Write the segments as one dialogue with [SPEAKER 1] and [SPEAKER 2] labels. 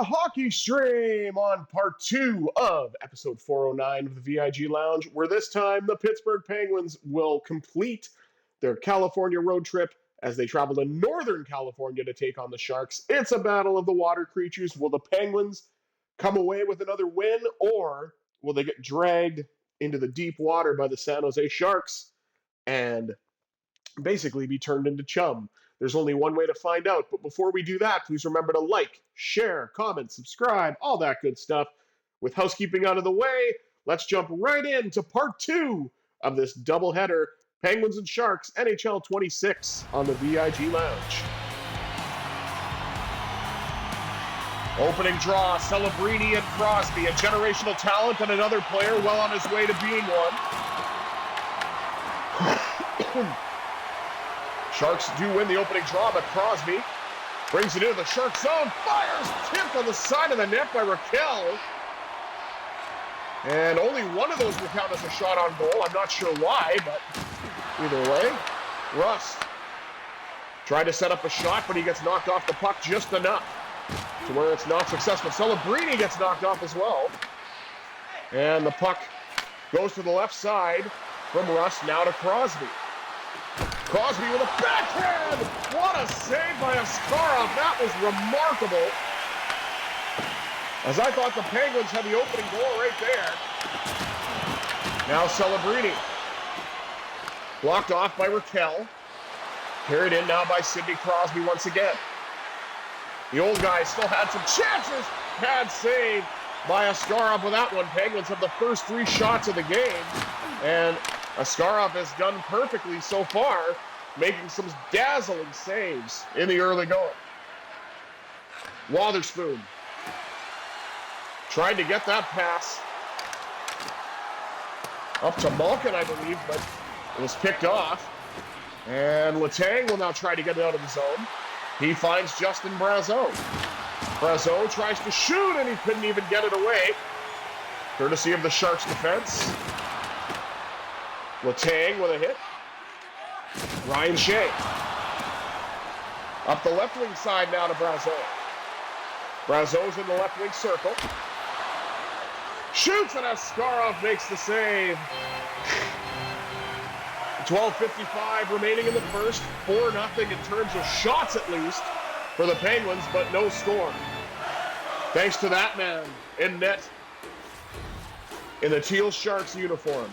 [SPEAKER 1] A hockey stream on part 2 of episode 409 of the VIG Lounge, where this time the Pittsburgh Penguins will complete their California road trip as they travel to Northern California to take on the Sharks. It's a battle of the water creatures. Will the Penguins come away with another win, or will they get dragged into the deep water by the San Jose Sharks and basically be turned into chum? There's only one way to find out, but before we do that, please remember to like, share, comment, subscribe, all that good stuff. With housekeeping out of the way, let's jump right into part 2 of this doubleheader, Penguins and Sharks, NHL 26 on the VIG Lounge. Opening draw, Celebrini and Crosby, a generational talent and another player well on his way to being one. Sharks do win the opening draw, but Crosby brings it into the Shark zone, fires, tipped on the side of the net by Raquel. And only one of those will count as a shot on goal. I'm not sure why, but either way, Rust tried to set up a shot, but he gets knocked off the puck just enough to where it's not successful. Celebrini gets knocked off as well. And the puck goes to the left side from Rust, now to Crosby. Crosby with a backhand! What a save by Askarov. That was remarkable. As I thought the Penguins had the opening goal right there. Now Celebrini. Blocked off by Raquel. Carried in now by Sidney Crosby once again. The old guy still had some chances. Bad save by Askarov with that one. Penguins have the first 3 shots of the game. And Askarov has done perfectly so far, making some dazzling saves in the early going. Wotherspoon tried to get that pass up to Malkin, I believe, but it was picked off. And Letang will now try to get it out of the zone. He finds Justin Brazeau. Brazeau tries to shoot, and he couldn't even get it away, courtesy of the Sharks' defense. Letang with a hit. Ryan Shea. Up the left wing side now to Brazeau. Brazeau's in the left wing circle. Shoots, and Askarov makes the save. 12:55 remaining in the first. 4-0 in terms of shots at least for the Penguins, but no score. Thanks to that man in net in the teal Sharks uniform.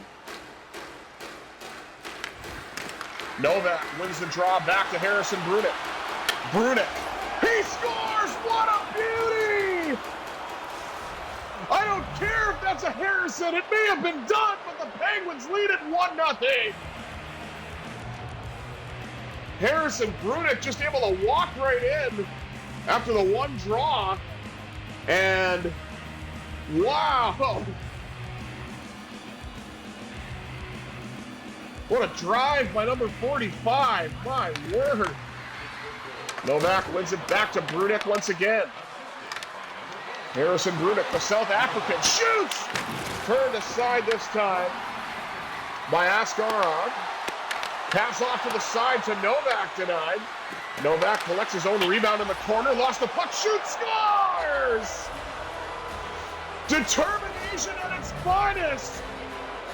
[SPEAKER 1] Novak wins the draw back to Harrison Brunicke. Brunicke, he scores! What a beauty! I don't care if that's a Harrison. It may have been done, but the Penguins lead it 1-0. Harrison Brunicke just able to walk right in after the one draw. And wow! What a drive by number 45. My word. Novak wins it back to Brunicke once again. Harrison Brunicke, the South African, shoots! Turned aside this time by Askarov. Pass off to the side to Novak, denied. Novak collects his own rebound in the corner, lost the puck, shoots, scores! Determination at its finest!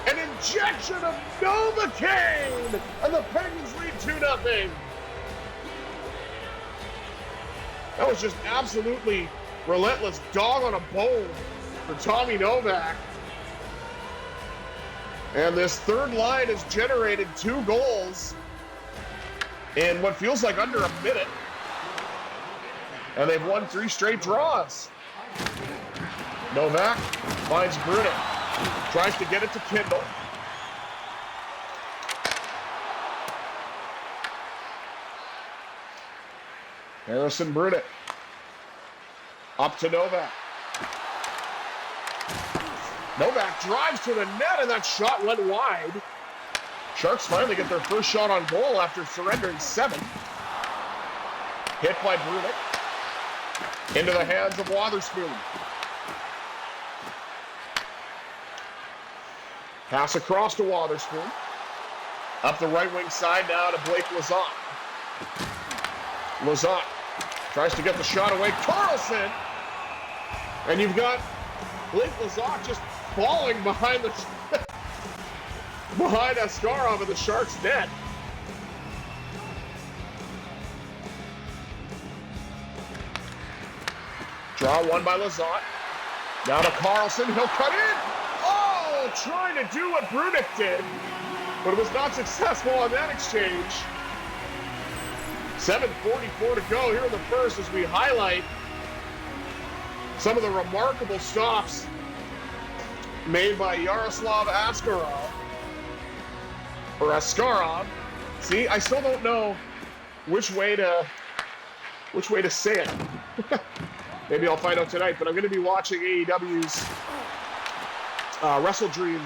[SPEAKER 1] An injection of Novocaine! And the Penguins lead 2-0. That was just absolutely relentless dog on a bone for Tommy Novak. And this third line has generated 2 goals in what feels like under a minute. And they've won 3 straight draws. Novak finds Brunicke. Tries to get it to Kindle. Harrison Brunicke. Up to Novak. Novak drives to the net, and that shot went wide. Sharks finally get their first shot on goal after surrendering 7. Hit by Brunicke. Into the hands of Wotherspoon. Pass across to Wotherspoon. Up the right wing side now to Blake Lizotte. Lizotte tries to get the shot away. Karlsson And you've got Blake Lizotte just falling behind the behind Askarov in the Sharks' net. Draw one by Lizotte. Now to Karlsson. He'll cut in. Oh, trying to do what Brunicke did, but it was not successful on that exchange. 7:44 to go here in the first as we highlight some of the remarkable stops made by Yaroslav Askarov. Or Askarov. See, I still don't know which way to say it. Maybe I'll find out tonight, but I'm going to be watching AEW's Wrestle Dream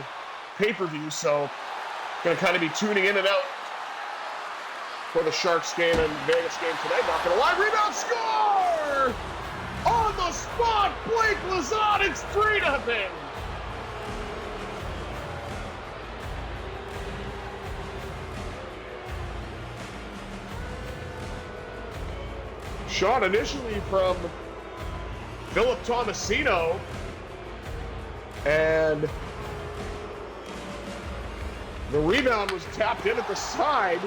[SPEAKER 1] pay-per-view, so I'm going to kind of be tuning in and out for the Sharks game and Vegas game tonight. Not going to lie. Rebound, score! On the spot, Blake Lizotte, it's 3-0. Shot initially from Philip Tomasino, and the rebound was tapped in at the side.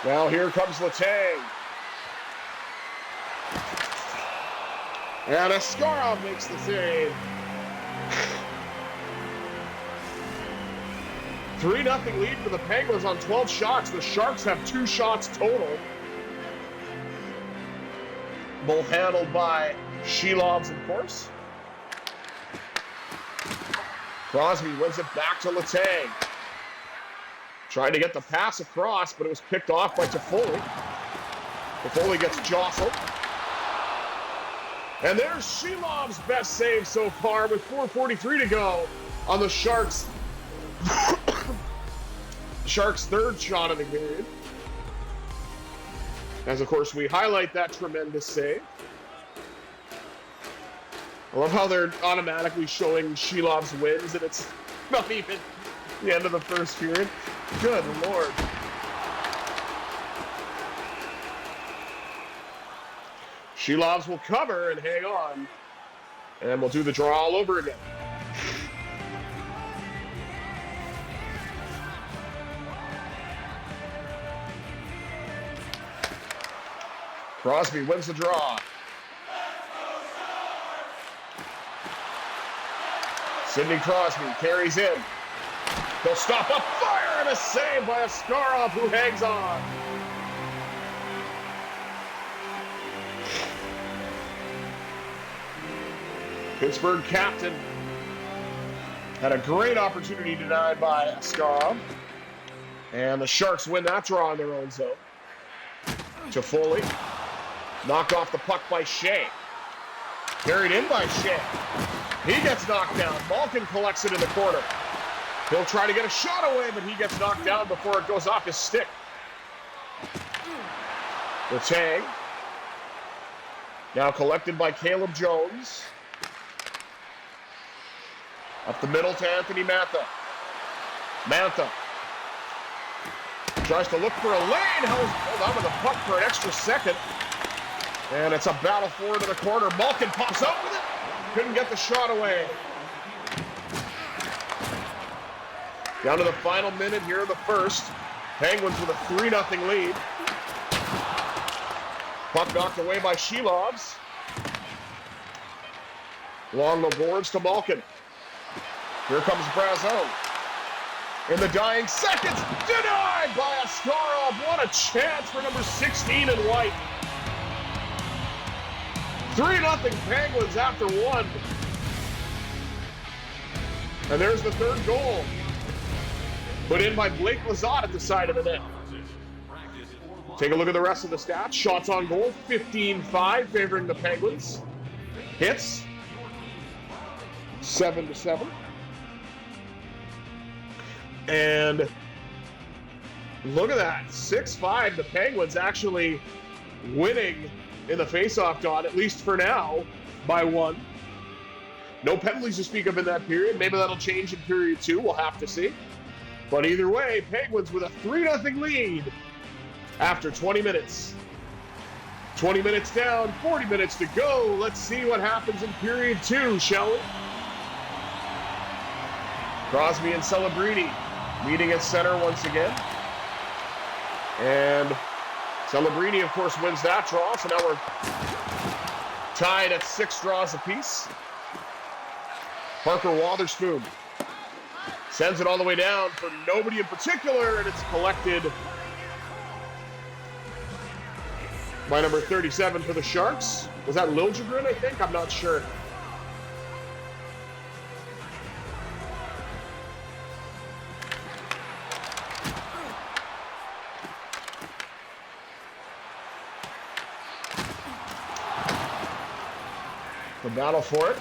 [SPEAKER 1] Now here comes Letang. And Askarov makes the save. 3-0 lead for the Penguins on 12 shots. The Sharks have 2 shots total. Both handled by Shilovs, of course. Crosby wins it back to Letang. Trying to get the pass across, but it was picked off by Toffoli. Toffoli gets jostled. And there's Shilov's best save so far with 4:43 to go on the Sharks' third shot of the game. As, of course, we highlight that tremendous save. I love how they're automatically showing Shilov's wins, and it's not even the end of the first period. Good Lord. Shilovs will cover and hang on. And we'll do the draw all over again. Crosby wins the draw. Sidney Crosby carries in. He'll stop a fire and a save by Askarov, who hangs on. Pittsburgh captain had a great opportunity denied by Askarov. And the Sharks win that draw in their own zone. Toffoli. Knocked off the puck by Shea. Carried in by Shea. He gets knocked down. Malkin collects it in the corner. He'll try to get a shot away, but he gets knocked down before it goes off his stick. Letang. Now collected by Caleb Jones. Up the middle to Anthony Mantha. Mantha. Tries to look for a lane. Held on with the puck for an extra second. And it's a battle forward to the corner. Malkin pops out with it. Couldn't get the shot away. Down to the final minute here in the first. Penguins with a 3-0 lead. Puck knocked away by Shilovs. Along the boards to Malkin. Here comes Brazeau. In the dying seconds, denied by Askarov. What a chance for number 16 in white. 3-0 Penguins after one. And there's the third goal. Put in by Blake Lizotte at the side of the net. Take a look at the rest of the stats. Shots on goal, 15-5, favoring the Penguins. Hits, 7-7. And look at that, 6-5. The Penguins actually winning in the faceoff dot, at least for now, by 1. No penalties to speak of in that period. Maybe that'll change in period 2. We'll have to see. But either way, Penguins with a 3-0 lead after 20 minutes. 20 minutes down, 40 minutes to go. Let's see what happens in period 2, shall we? Crosby and Celebrini meeting at center once again. And Celebrini, of course, wins that draw. So now we're tied at 6 draws apiece. Parker Wotherspoon sends it all the way down for nobody in particular, and it's collected by number 37 for the Sharks. Was that Liljegren, I think? I'm not sure. The battle for it.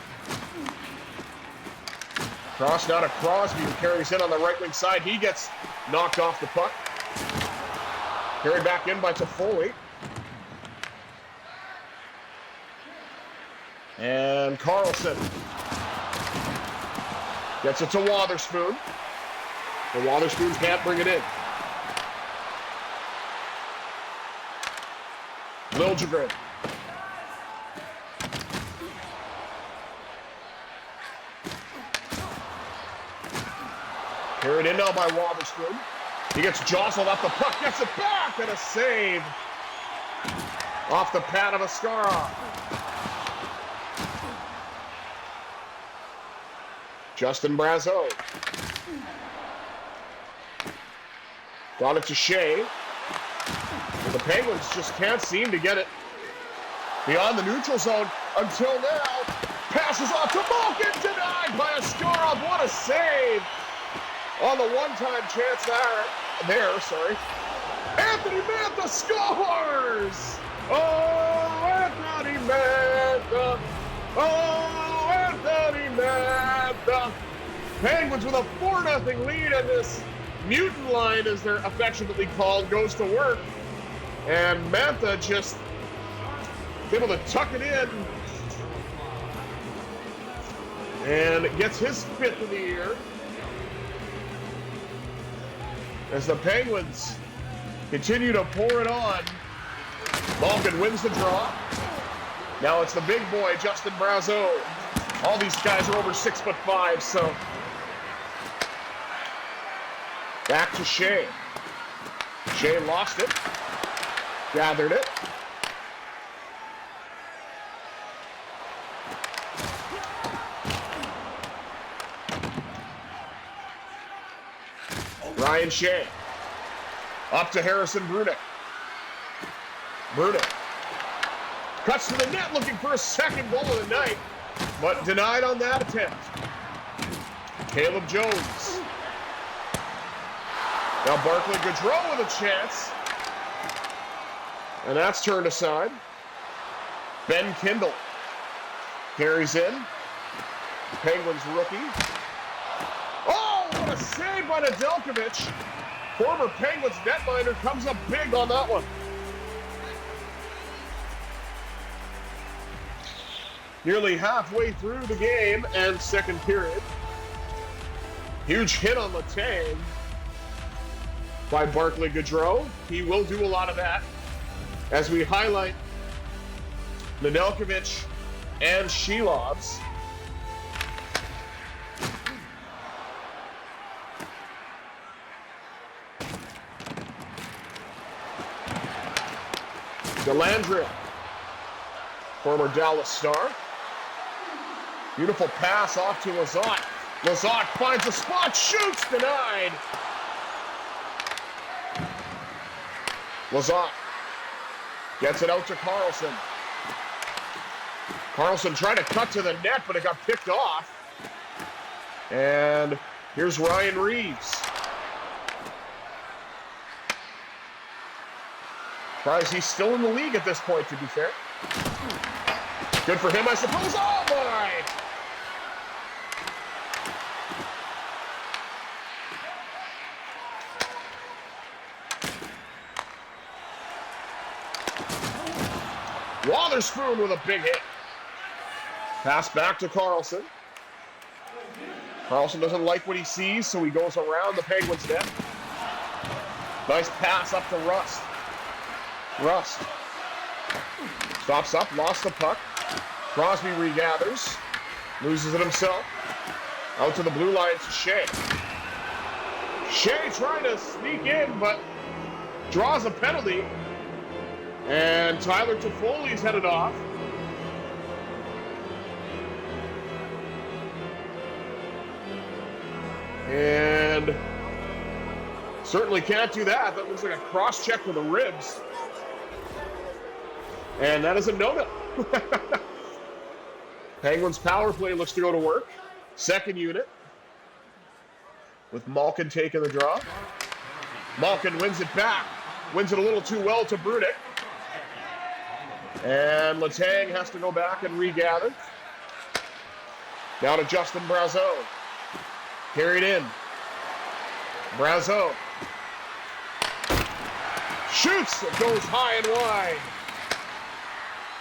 [SPEAKER 1] Cross now to Crosby, who carries in on the right wing side. He gets knocked off the puck. Carried back in by Toffoli. And Karlsson gets it to Wotherspoon. And Wotherspoon can't bring it in. Liljegren. Carried in now by Wotherspoon. He gets jostled off the puck, gets it back, and a save off the pad of Askarov. Justin Brazeau. Got it to Shea. The Penguins just can't seem to get it beyond the neutral zone until now. Passes off to Malkin, denied by Askarov. What a save on the one-time chance there. Anthony Mantha scores! Oh, Anthony Mantha! Oh, Anthony Mantha! Penguins with a 4-0 lead, and this mutant line, as they're affectionately called, goes to work. And Mantha just able to tuck it in and gets his 5th of the year. As the Penguins continue to pour it on. Malkin wins the draw. Now it's the big boy, Justin Brazeau. All these guys are over 6'5", so. Back to Shea. Shea lost it. Gathered it. Ryan Shea. Up to Harrison Brunicke. Brunicke cuts to the net looking for a second goal of the night, but denied on that attempt. Caleb Jones. Now Barclay Goodrow with a chance. And that's turned aside. Ben Kindle carries in. The Penguins rookie. Oh, what a save by Nedeljkovic. Former Penguins netminder comes up big on that one. Nearly halfway through the game and second period. Huge hit on Letang by Barclay Goodrow. He will do a lot of that as we highlight Nedeljkovic and Shelov's. Delandria, former Dallas star. Beautiful pass off to Lizotte. Lizotte finds a spot, shoots, denied. Lizotte gets it out to Karlsson. Karlsson tried to cut to the net, but it got picked off. And here's Ryan Reeves. Surprised he's still in the league at this point, to be fair. Good for him, I suppose. Oh, boy! Wotherspoon with a big hit. Pass back to Karlsson. Karlsson doesn't like what he sees, so he goes around the Penguins' net. Nice pass up to Rust. Rust stops up, lost the puck. Crosby regathers, loses it himself. Out to the blue line to Shea. Shea trying to sneak in, but draws a penalty. And Tyler Toffoli's headed off. And certainly can't do that. That looks like a cross-check to the ribs. And that is a no-no. Penguins power play looks to go to work. Second unit. With Malkin taking the draw. Malkin wins it back. Wins it a little too well to Brunicke. And Letang has to go back and regather. Now to Justin Brazeau. Carried in. Brazeau. Shoots. It goes high and wide.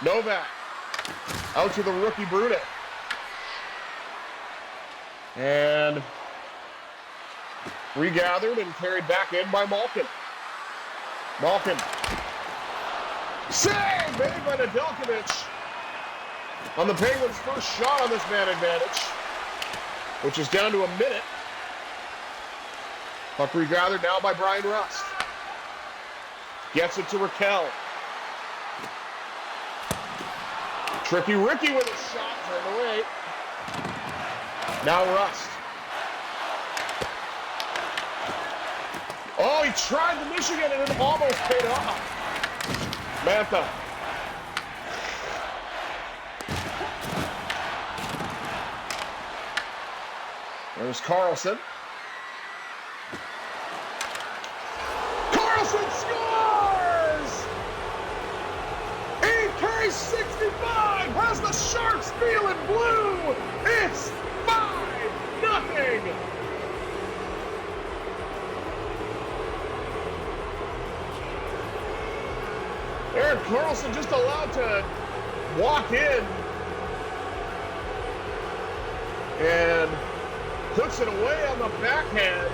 [SPEAKER 1] Novak. Out to the rookie Brunicke. And regathered and carried back in by Malkin. Malkin. Save made by Nedeljkovic on the Penguins' first shot on this man advantage, which is down to a minute. Puck regathered now by Brian Rust. Gets it to Raquel. Tricky Ricky with a shot turned away. Now Rust. Oh, he tried the Michigan and it almost paid off. Mantha. There's Karlsson. Karlsson scores! AK-65 has the Sharks feeling blue. It's 5-0. Erik Karlsson just allowed to walk in and puts it away on the backhand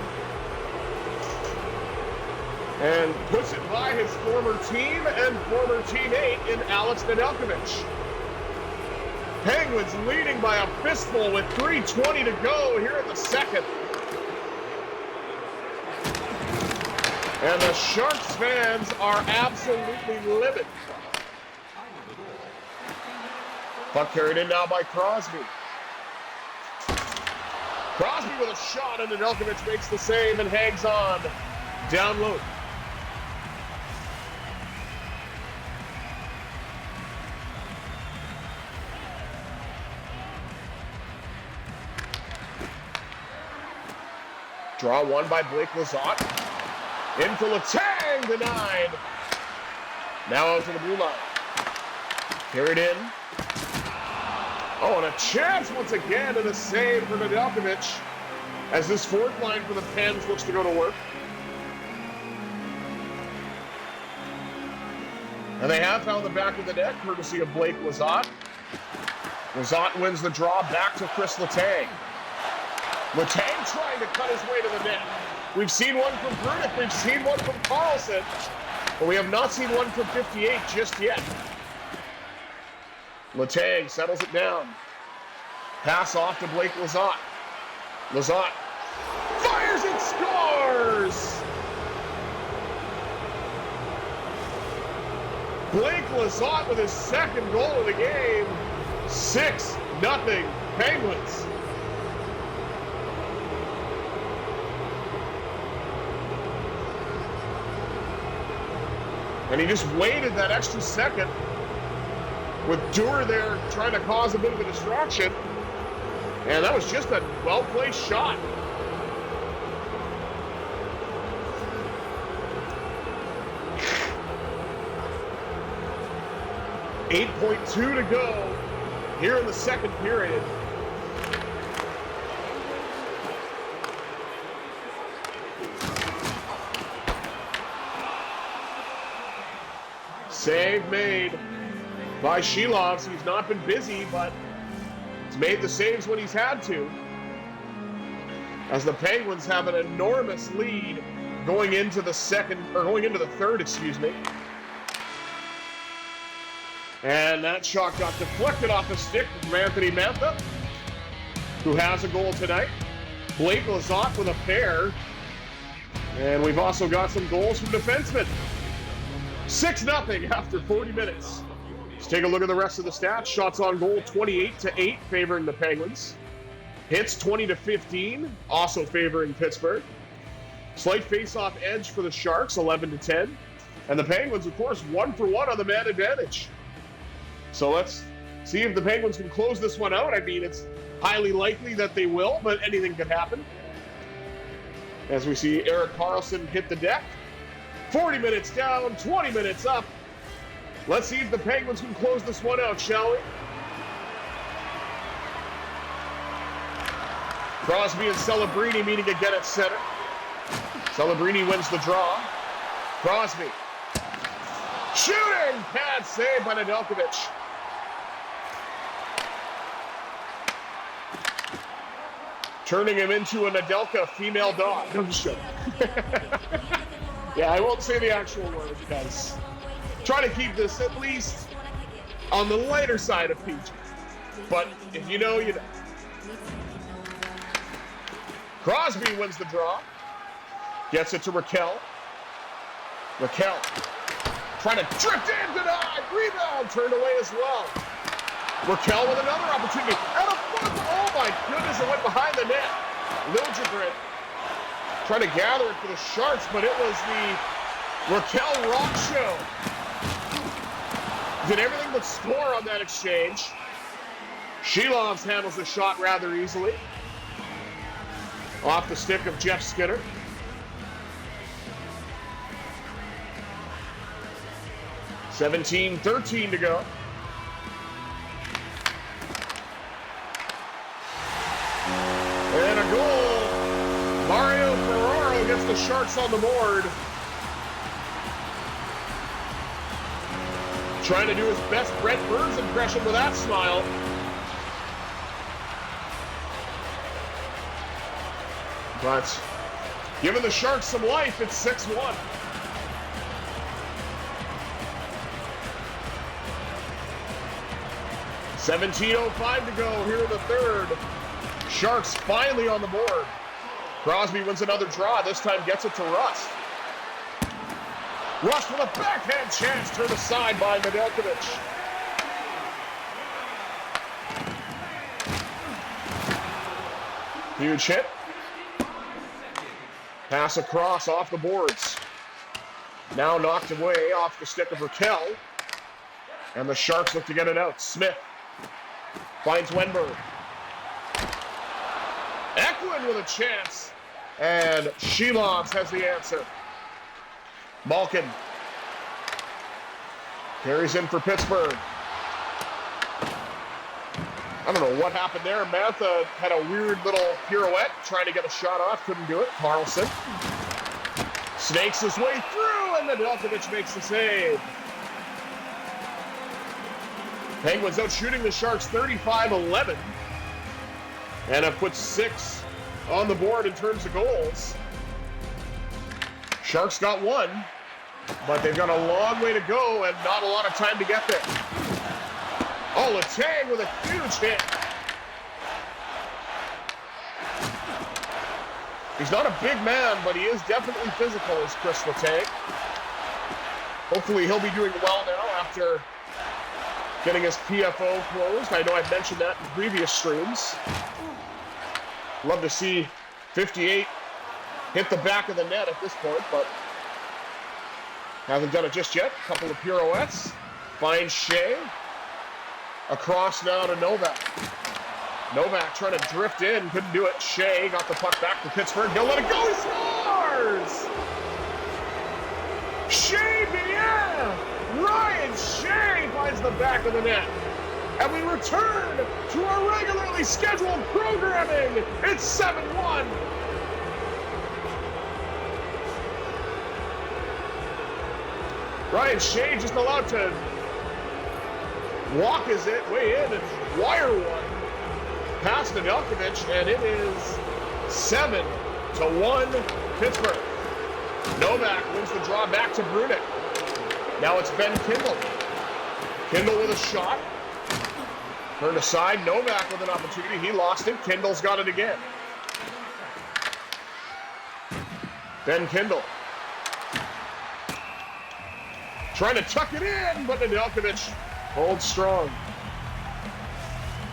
[SPEAKER 1] and puts it by his former team and former teammate in Alex Nedeljkovic. Penguins leading by a fistful with 3:20 to go here in the second. And the Sharks fans are absolutely livid. Puck carried in now by Crosby. Crosby with a shot, and Nedeljkovic makes the save and hangs on down low. Draw one by Blake Lizotte. In for Letang, denied. Now out to the blue line. Carried in. Oh, and a chance once again, and a save for Nedeljkovic as this fourth line for the Pens looks to go to work. And they have found the back of the net, courtesy of Blake Lizotte. Lizotte wins the draw back to Chris Letang. Letang trying to cut his way to the net. We've seen one from Brunicke, we've seen one from Karlsson, but we have not seen one from 58 just yet. Letang settles it down. Pass off to Blake Lizotte. Lizotte fires and scores! Blake Lizotte with his second goal of the game. 6-0 Penguins. And he just waited that extra second with Dewar there trying to cause a bit of a distraction. And that was just a well-placed shot. .2 to go here in the second period. Save made by Shilovs. He's not been busy, but he's made the saves when he's had to. as the Penguins have an enormous lead going into the third, excuse me. And that shot got deflected off the stick from Anthony Mantha, who has a goal tonight. Blake Lizotte with a pair. And we've also got some goals from defensemen. 6-0 after 40 minutes. Let's take a look at the rest of the stats. Shots on goal 28-8, favoring the Penguins. Hits 20-15, also favoring Pittsburgh. Slight face-off edge for the Sharks, 11-10. And the Penguins, of course, 1-for-1 on the man advantage. So let's see if the Penguins can close this one out. I mean, it's highly likely that they will, but anything could happen. As we see Erik Karlsson hit the deck. 40 minutes down, 20 minutes up. Let's see if the Penguins can close this one out, shall we? Crosby and Celebrini meeting again at center. Celebrini wins the draw. Crosby. Shooting! Pad save by Nedeljkovic. Turning him into a Nedelka female dog. No, I'm just joking. Yeah, I won't say the actual word because try to keep this at least on the lighter side of PG. But if you know, you know. Crosby wins the draw. Gets it to Raquel. Raquel trying to drift in, denied. Rebound turned away as well. Raquel with another opportunity. And a foot. Oh my goodness, it went behind the net. Liljegren trying to gather it for the Sharks, but it was the Raquel rock show. Did everything but score on that exchange. Shelovs handles the shot rather easily. Off the stick of Jeff Skinner. $17-13 to go. And a goal. Mario Ferraro gets the Sharks on the board. Trying to do his best Brent Burns impression with that smile. But giving the Sharks some life, it's 6-1. $17:05 to go here in the third. Sharks finally on the board. Crosby wins another draw. This time gets it to Rust. Rust with a backhand chance turned aside by Nedeljkovic. Huge hit. Pass across off the boards. Now knocked away off the stick of Raquel. And the Sharks look to get it out. Smith finds Wenberg. Eklund with a chance. And Shelovs has the answer. Malkin carries in for Pittsburgh. I don't know what happened there. Mantha had a weird little pirouette trying to get a shot off. Couldn't do it. Karlsson snakes his way through, and Nedeljkovic makes the save. Penguins out shooting the Sharks 35-11. And have put 6 on the board in terms of goals. Sharks got 1, but they've got a long way to go and not a lot of time to get there. Oh, Letang with a huge hit. He's not a big man, but he is definitely physical, is Chris Letang. Hopefully he'll be doing well now after getting his PFO closed. I know I've mentioned that in previous streams. Love to see 58 hit the back of the net at this point, but hasn't done it just yet. A couple of pirouettes. Finds Shea. Across now to Novak. Novak trying to drift in, couldn't do it. Shea got the puck back to Pittsburgh. He'll let it go. He scores! Shea Bien! Ryan Shea finds the back of the net. And we return to our regularly scheduled programming. It's 7-1. Ryan Shea just allowed to walk his way in and wire one past Nedeljkovic, and it is 7-1 Pittsburgh. Novak wins the draw back to Brunicke. Now it's Ben Kindle. Kindle with a shot. Turned aside. Novak with an opportunity. He lost it. Kindle's got it again. Ben Kindle. Trying to tuck it in, but Nedeljkovic holds strong.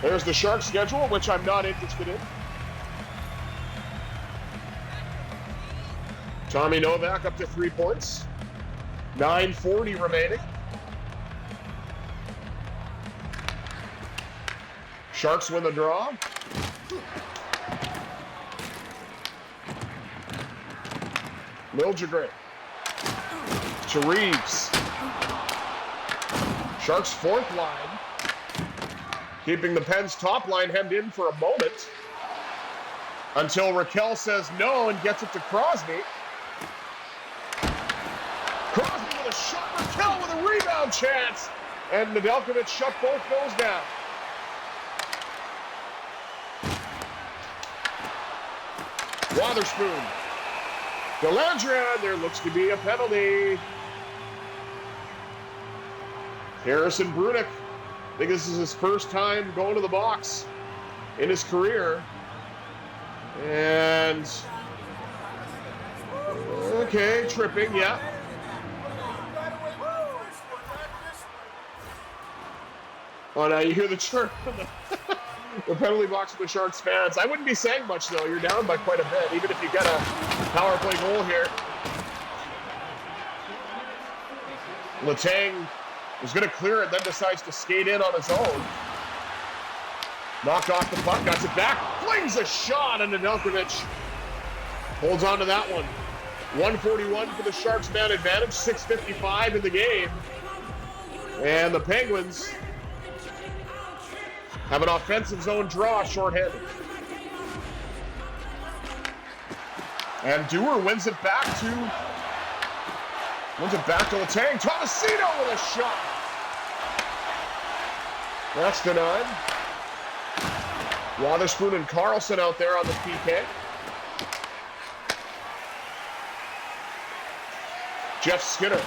[SPEAKER 1] There's the Sharks schedule, which I'm not interested in. Tommy Novak up to 3 points. 9:40 remaining. Sharks win the draw. Liljegren to Reeves. Sharks' fourth line. Keeping the Pens' top line hemmed in for a moment. Until Raquel says no and gets it to Crosby. Crosby with a shot. Raquel with a rebound chance. And Nedeljkovic shut both those down. Wotherspoon. Delandria, there looks to be a penalty. Harrison Brunicke, I think this is his first time going to the box in his career. And, okay, tripping, yeah. Oh, now you hear the chirp from the penalty box for the Sharks fans. I wouldn't be saying much, though. You're down by quite a bit, even if you get a power play goal here. Letang was going to clear it, then decides to skate in on his own. Knocked off the puck, got it back, flings a shot, and Nedeljkovic holds on to that one. 141 for the Sharks man advantage, 6:55 in the game. And the Penguins have an offensive zone draw shorthanded. And Dewar wins it back to Letang. Tomasino with a shot. That's denied. Wotherspoon and Karlsson out there on the PK. Jeff Skinner.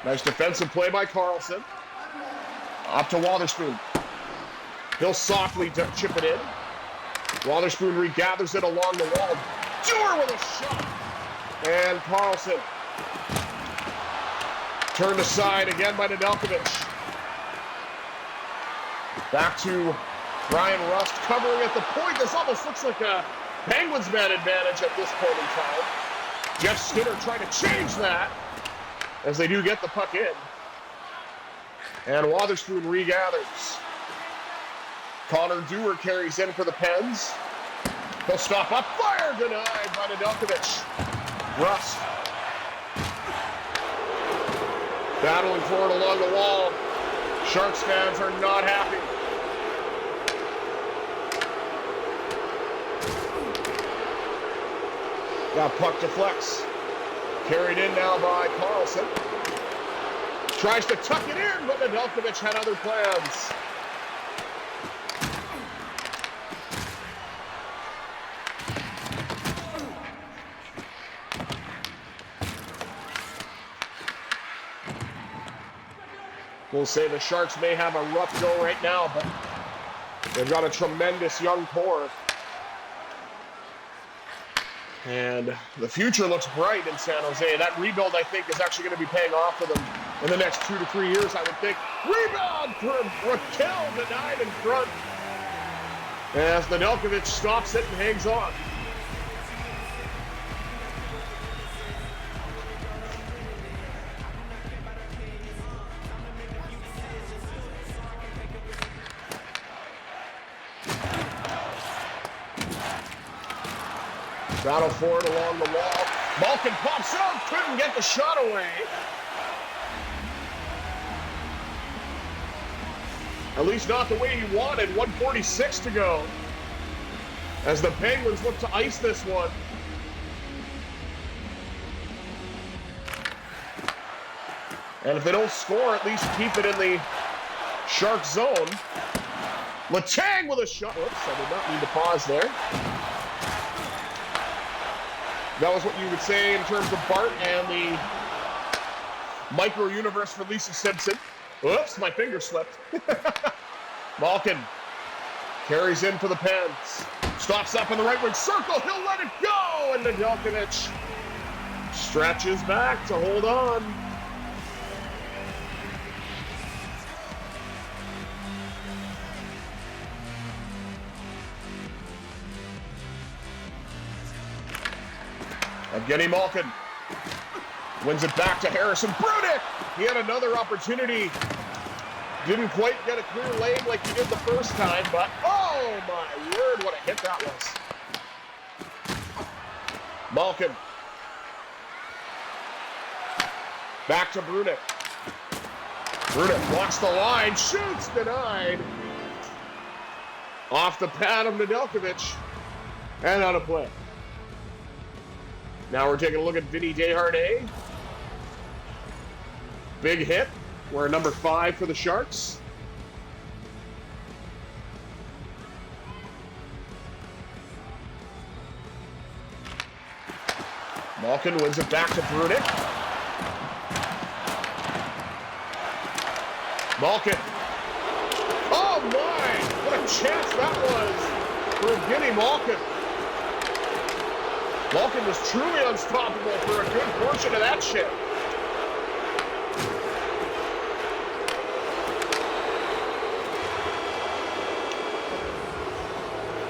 [SPEAKER 1] Nice defensive play by Karlsson. Up to Wotherspoon. He'll softly chip it in. Wotherspoon regathers it along the wall. Dewar with a shot. And Karlsson. Turned aside again by Nedeljkovic. Back to Brian Rust covering at the point. This almost looks like a Penguins man advantage at this point in time. Jeff Skinner trying to change that as they do get the puck in. And Wotherspoon regathers. Connor Dewar carries in for the Pens. He'll stop up. Fire denied by Nedeljkovic. Rust. Battling for it along the wall. Sharks fans are not happy. Got puck deflects. Carried in now by Karlsson. Tries to tuck it in, but Nedeljkovic had other plans. We'll say the Sharks may have a rough go right now, but they've got a tremendous young core. And the future looks bright in San Jose. That rebuild, I think, is actually going to be paying off for them in the next 2 to 3 years, I would think. Rebound for Raquel, denied in front. As Nedeljkovic stops it and hangs on. Battle for it along the wall. Malkin pops out, couldn't get the shot away. At least not the way he wanted. 1:46 to go. As the Penguins look to ice this one. And if they don't score, at least keep it in the Shark zone. Letang with a shot. Whoops, I did not mean to pause there. That was what you would say in terms of Bart and the micro-universe for Lisa Simpson. Whoops, my finger slipped. Malkin carries in for the Pens. Stops up in the right wing circle. He'll let it go. And Nedeljkovic stretches back to hold on. Evgeny Malkin wins it back to Harrison. Brunicke! He had another opportunity. Didn't quite get a clear lane like he did the first time, but oh my word, what a hit that was. Malkin. Back to Brunicke. Brunicke walks the line, shoots, denied. Off the pad of Nedeljkovic, and out of play. Now we're taking a look at Vinny Desharnais. Big hit. We're number 5 for the Sharks. Malkin wins it back to Brunicke. Malkin. Oh my! What a chance that was for Evgeny Malkin. Malkin was truly unstoppable for a good portion of that shift.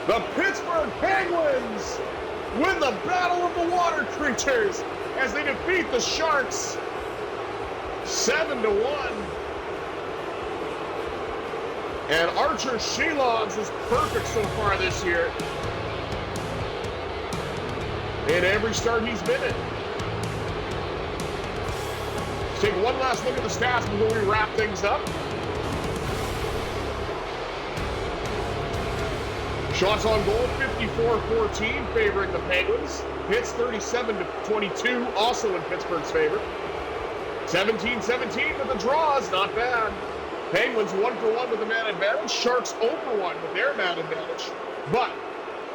[SPEAKER 1] The Pittsburgh Penguins win the Battle of the Water Creatures as they defeat the Sharks 7-1. And Archer Shelogs is perfect so far this year in every start he's been in. Let's take one last look at the stats before we wrap things up. Shots on goal, 54-14, favoring the Penguins. Hits 37-22, also in Pittsburgh's favor. 17-17 with the draws, not bad. Penguins 1-for-1 with the man advantage. Sharks 0-for-1 with their man advantage. But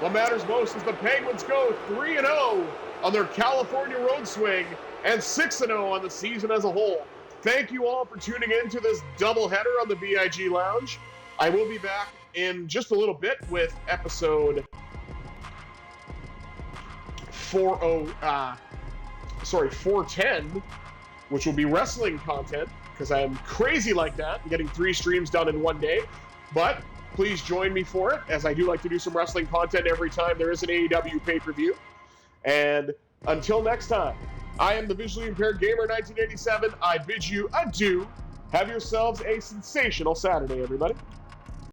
[SPEAKER 1] what matters most is the Penguins go 3-0 on their California road swing and 6-0 on the season as a whole. Thank you all for tuning in to this doubleheader on the VIG Lounge. I will be back in just a little bit with episode 410, which will be wrestling content, because I am crazy like that and getting 3 streams done in one day. But please join me for it, as I do like to do some wrestling content every time there is an AEW pay-per-view. And until next time, I am the Visually Impaired Gamer 1987. I bid you adieu. Have yourselves a sensational Saturday, everybody.